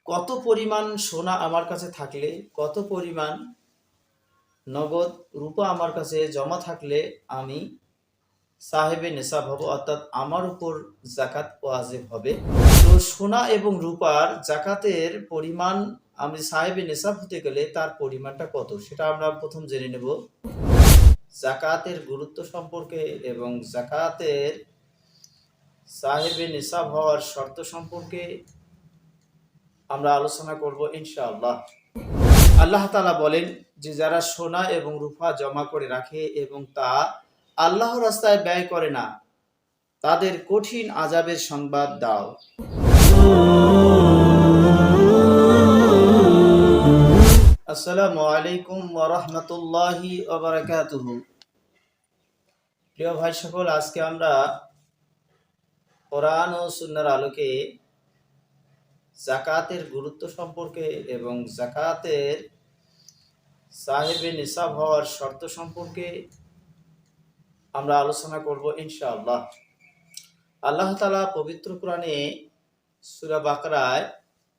কত পরিমাণ সোনা আমার কাছে থাকলে, কত পরিমাণ নগদ রূপা আমার কাছে জমা থাকলে আমি সাহেবে নেশাব হব, অর্থাৎ আমার উপর জাকাত ওয়াজিব হবে। তো সোনা এবং রূপার জাকাতের পরিমাণ, আমি সাহেবে নেশাব হতে গেলে তার পরিমাণটা কত সেটা আমরা প্রথম জেনে নেব। জাকাতের গুরুত্ব সম্পর্কে এবং জাকাতের সাহেবে নেশাব হওয়ার শর্ত সম্পর্কে আমরা আলোচনা করব ইনশাআল্লাহ। আল্লাহ তাআলা বলেন যে যারা সোনা এবং রূপা জমা করে রাখে এবং তা আল্লাহর রাস্তায় ব্যয় করে না, তাদের কঠিন আযাবের সংবাদ দাও। আসসালামু আলাইকুম ওয়া রাহমাতুল্লাহি ওয়া বারাকাতুহু। প্রিয় ভাই সকল, আজকে আমরা কোরআন ও সুন্নাহর আলোকে জাকাতের গুরুত্ব সম্পর্কে এবং জাকাতের সাহেবে নিসাব হওয়ার শর্ত সম্পর্কে আমরা আলোচনা করব ইনশাআল্লাহ। আল্লাহ তাআলা পবিত্র কোরআনে সূরা বাকরায়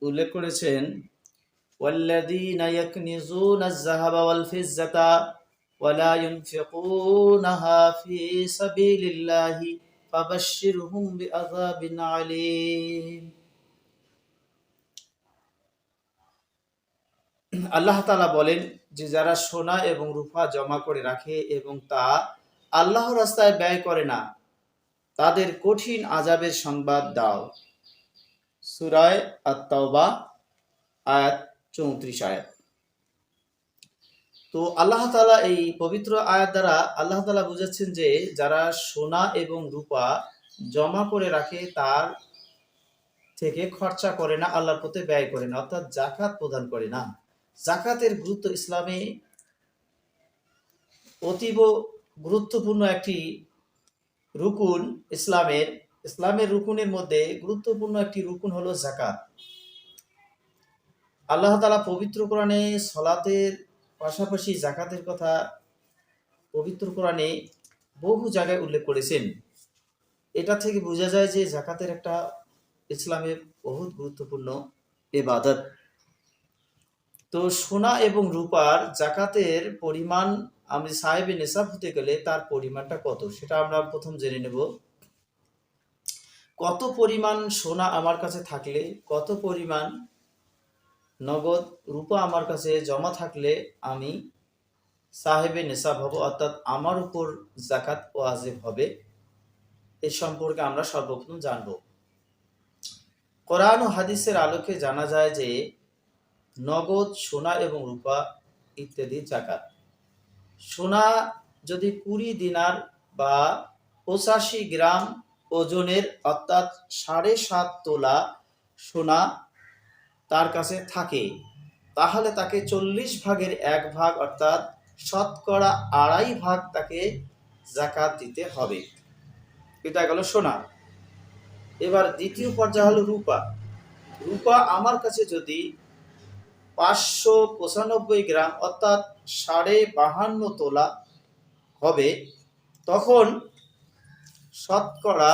উল্লেখ করেছেন, ওয়াল্লাযীনা ইয়াকনিজুনাজ যাহাবা ওয়াল ফিজ্জাতা ওয়া লা ইউনফিকুনাহা ফী সাবিলিল্লাহি ফাবাশশিরহুম বিআযাবিন আলীম। আল্লাহ তাআলা বলেন যে যারা সোনা এবং রূপা জমা করে রাখে এবং তা আল্লাহর রাস্তায় ব্যয় করে না, তাদের কঠিন আযাবের সংবাদ দাও। সূরা আত-তাওবা আয়াত 34 আয়াত। তো আল্লাহ তাআলা এই পবিত্র আয়াত দ্বারা আল্লাহ তাআলা বুঝাচ্ছেন যে যারা সোনা এবং রূপা জমা করে রাখে তার থেকে খরচা করে না, আল্লাহর পথে ব্যয় করে না, অর্থাৎ যাকাত প্রদান করে না। যাকাতের গুরুত্ব ইসলামে অতীব গুরুত্বপূর্ণ একটি রুকুন। ইসলামের রুকুনের মধ্যে গুরুত্বপূর্ণ একটি রুকুন হলো যাকাত। আল্লাহ তাআলা পবিত্র কোরআনে সালাতের পাশাপাশি যাকাতের কথা পবিত্র কোরআনে বহু জায়গায় উল্লেখ করেছেন। এটা থেকে বোঝা যায় যে যাকাতের একটা ইসলামের বহুত গুরুত্বপূর্ণ ইবাদত। তো সোনা এবং রূপার জাকাতের পরিমাণ, আমি সাহেবে নেশাব হতে গেলে তার পরিমাণটা কত সেটা আমরা প্রথম জেনে নেব। কত পরিমাণ সোনা আমার কাছে থাকলে, কত পরিমাণ নগদ রূপা আমার কাছে জমা থাকলে আমি সাহেবে নেশাব হব, অর্থাৎ আমার উপর জাকাত ওয়াজিব হবে, এ সম্পর্কে আমরা সর্বপ্রথম জানব। কোরআন ও হাদিসের আলোকে জানা যায় যে নগদ সোনা এবং রূপা ইত্যাদি জাকাত। সোনা যদি 20 দিনার বা 85 গ্রাম ওজনের, অর্থাৎ 7.5 তোলা সোনা তার কাছে থাকে, তাহলে তাকে 40 ভাগের 1 ভাগ, অর্থাৎ শতকরা 2.5 ভাগ তাকে জাকাত দিতে হবে। এটা গেল সোনা। এবার দ্বিতীয় পর্যায়ে হলো রূপা। রূপা আমার কাছে যদি 595 গ্রাম, অর্থাৎ 52.5 তোলা হবে, তখন শতকরা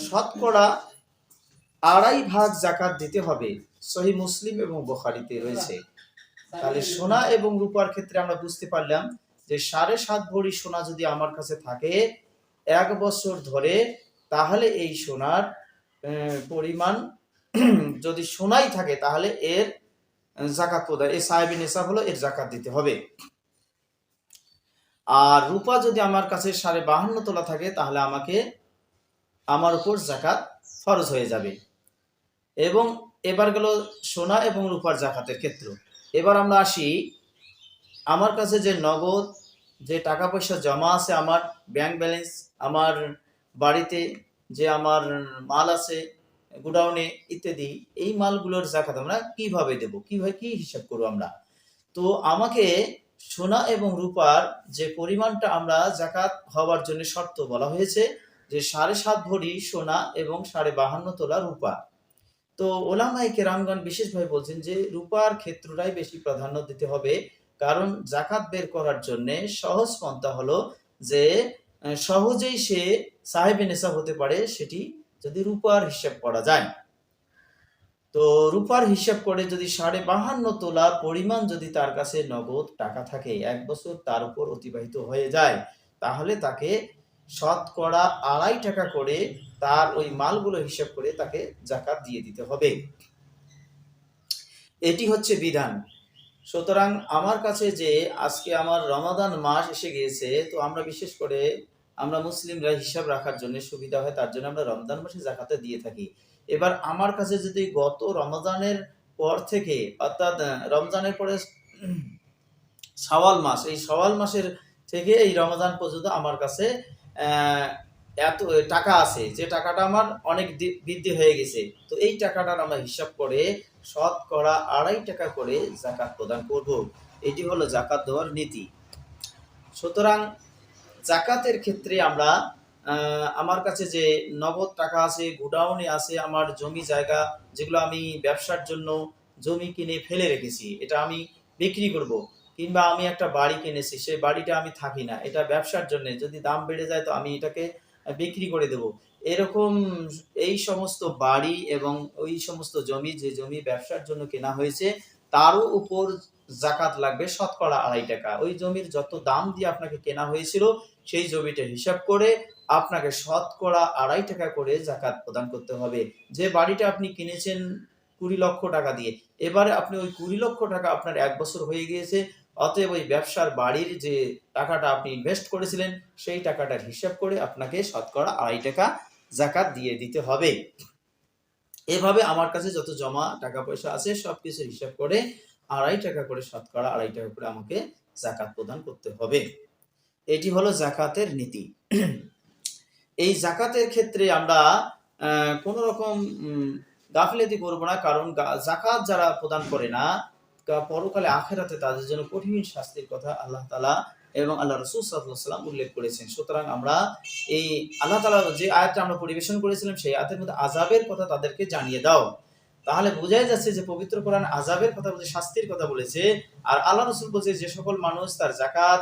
2.5 ভাগ জাকাত দিতে হবে। সহিহ মুসলিম এবং বুখারীতে রয়েছে। তাহলে সোনা এবং রূপার ক্ষেত্রে আমরা বুঝতে পারলাম যে 7.5 ভরি সোনা যদি আমার কাছে থাকে 1 বছর ধরে, তাহলে এই সোনার পরিমাণ যদি সোনাই থাকে তাহলে এর জাকাত প্রদান, এই সাহেবে নেশাব হলো, এর জাকাত দিতে হবে। আর রূপা যদি আমার কাছে 52.5 তোলা থাকে তাহলে আমার উপর জাকাত ফরজ হয়ে যাবে। এবং এবার গেল সোনা এবং রূপার জাকাতের ক্ষেত্র। এবার আমরা আসি, আমার কাছে যে নগদ যে টাকা পয়সা জমা আছে, আমার ব্যাংক ব্যালেন্স, আমার বাড়িতে যে আমার মাল আছে গোডাউনে ইত্যাদি, এই মালগুলোর জাকাত আমরা কিভাবে দেব, কিভাবে কি হিসাব করব আমরা? তো আমাকে সোনা এবং রূপার যে পরিমাণটা আমরা জাকাত হওয়ার জন্য শর্ত বলা হয়েছে যে 7.5 ভরি সোনা এবং 52.5 তোলা রূপা। তো ওলামায়ে কেরামগণ বিশেষভাবে বলছেন যে রূপার ক্ষেত্রটাই বেশি প্রাধান্য দিতে হবে, কারণ জাকাত বের করার জন্য সহজ পন্থা হলো যে সহজেই সে সাহেবে নেশাব হতে পারে, সেটি যদি রূপার হিসাব করা যায়। তো তো রূপার হিসাব করে যদি 52.5 তোলা পরিমাণ যদি তার কাছে নগদ টাকা থাকে, 1 বছর তার উপর অতিবাহিত হয়ে যায়, তাহলে তাকে শতকরা 2.5 টাকা করে তার ওই মালগুলো হিসাব করে তাকে যাকাত দিয়ে দিতে হবে। এটি হচ্ছে বিধান। সুতরাং আমার কাছে যে আজকে আমার রমাদান মাস এসে গিয়েছে, তো আমরা বিশেষ করে আমরা মুসলিমরা হিসাব রাখার জন্য সুবিধা হয়, তার জন্য আমরা রমজান মাসে জাকাতে দিয়ে থাকি। এবার আমার কাছে যদি গত রমজানের পর থেকে, অর্থাৎ রমজানের পরে শাওয়াল মাস, এই শাওয়াল মাসের থেকে এই রমজান পর্যন্ত আমার কাছে এত টাকা আছে, যে টাকাটা আমার অনেক বৃদ্ধি হয়ে গেছে। তো এই টাকাটার আমরা হিসাব করে শতকরা 2.5 টাকা করে জাকাত প্রদান করব। এটি হলো জাকাত দেওয়ার নীতি। সুতরাং জাকাতের ক্ষেত্রে আমরা আমার কাছে যে নগদ টাকা আছে, গোডাউনে আছে, আমার জমি জায়গা যেগুলো আমি ব্যবসার জন্য জমি কিনে ফেলে রেখেছি, এটা আমি বিক্রি করব, কিংবা আমি একটা বাড়ি কিনেছি, সেই বাড়িটা আমি থাকি না, এটা ব্যবসার জন্য, যদি দাম বেড়ে যায় তো আমি এটাকে বিক্রি করে দেব। এরকম এই সমস্ত বাড়ি এবং ওই সমস্ত জমি, যে জমি ব্যবসার জন্য কেনা হয়েছে, তারও উপর জাকাত লাগবে শতকরা 2.5 টাকা। ওই জমির যত দাম দিয়ে আপনাকে কেনা হয়েছিল, সেই জমিটা হিসাব করে আপনাকে শতকরা 2.5 টাকা করে জাকাত প্রদান করতে হবে। যে বাড়িটা আপনি কিনেছেন 20 লক্ষ টাকা দিয়ে, এবারে আপনি ওই 20 লক্ষ টাকা আপনার 1 বছর হয়ে গিয়েছে, অতএব ওই ব্যবসার বাড়ির যে টাকাটা আপনি ইনভেস্ট করেছিলেন, সেই টাকাটার হিসাব করে আপনাকে শতকরা 2.5 টাকা জাকাত দিয়ে দিতে হবে। এভাবে আমার কাছে যত জমা টাকা পয়সা আছে সবকিছুর হিসাব করে 2.5 টাকা করে, শতকরা 2.5 টাকা করে আমাকে জাকাত প্রদান করতে হবে। এটি হলো জাকাতের নীতি। এই জাকাতের ক্ষেত্রে আমরা কোনো রকম গাফিলতি করব না, কারণ জাকাত যারা প্রদান করে না, পরকালে আখেরাতে তাদের জন্য কঠিন শাস্তির কথা আল্লাহ তাআলা এবং আল্লাহ রাসূল সাল্লাল্লাহু আলাইহি ওয়াসাল্লাম উল্লেখ করেছেন। সুতরাং আমরা এই আল্লাহ তাআলা যে আয়াতটা আমরা পরিবেশন করেছিলাম, সেই আয়াতের মধ্যে আযাবের কথা তাদেরকে জানিয়ে দাও। তাহলে বোঝাই যাচ্ছে যে পবিত্র কোরআন আযাবের কথা বলছে, শাস্তির কথা বলেছে। আর আল্লাহ রাসূল বলছে যে সকল মানুষ তার যাকাত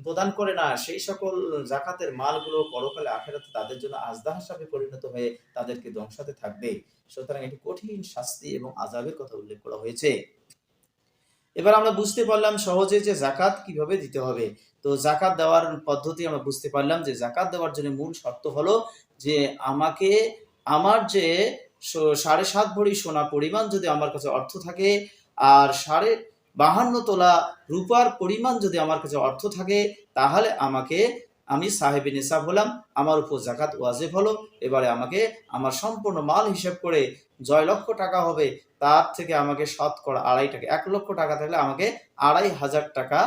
প্রদান করে না, সেই সকল যাকাতের মালগুলো পরকালে আখেরাতে তাদের জন্য আজদাহ হিসাবে পরিণত হয়ে তাদেরকে ধ্বংসাতে থাকবে। সুতরাং এটি কঠিন শাস্তি এবং আযাবের কথা উল্লেখ করা হয়েছে। এবার আমরা বুঝতে পারলাম সহজে যে জাকাত কিভাবে দিতে হবে। তো জাকাত দেওয়ার পদ্ধতি আমরা বুঝতে পারলাম যে জাকাত দেওয়ার জন্য মূল শর্ত হলো যে আমাকে আমার যে 7.5 ভরি সোনা পরিমাণ যদি আমার কাছে অর্থ থাকে, আর 52.5 তোলা রূপার পরিমাণ যদি আমার কাছে অর্থ থাকে, তাহলে আমি সাহেবে নিসাব হলাম, আমার উপর জাকাত ওয়াজিব হলো। এবারে আমাকে আমার সম্পূর্ণ মাল হিসাব করে জয় লক্ষ টাকা হবে, তার থেকে আমাকে শতকরা 2.5 টাকা, 1 লক্ষ টাকা থাকলে আমাকে 2,500 টাকা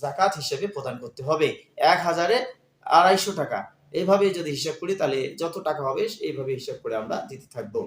জাকাত হিসেবে প্রদান করতে হবে। 1000-এ 250 টাকা। এইভাবে যদি হিসাব করি তাহলে যত টাকা হবে এইভাবে হিসাব করে আমরা দিতে থাকবো।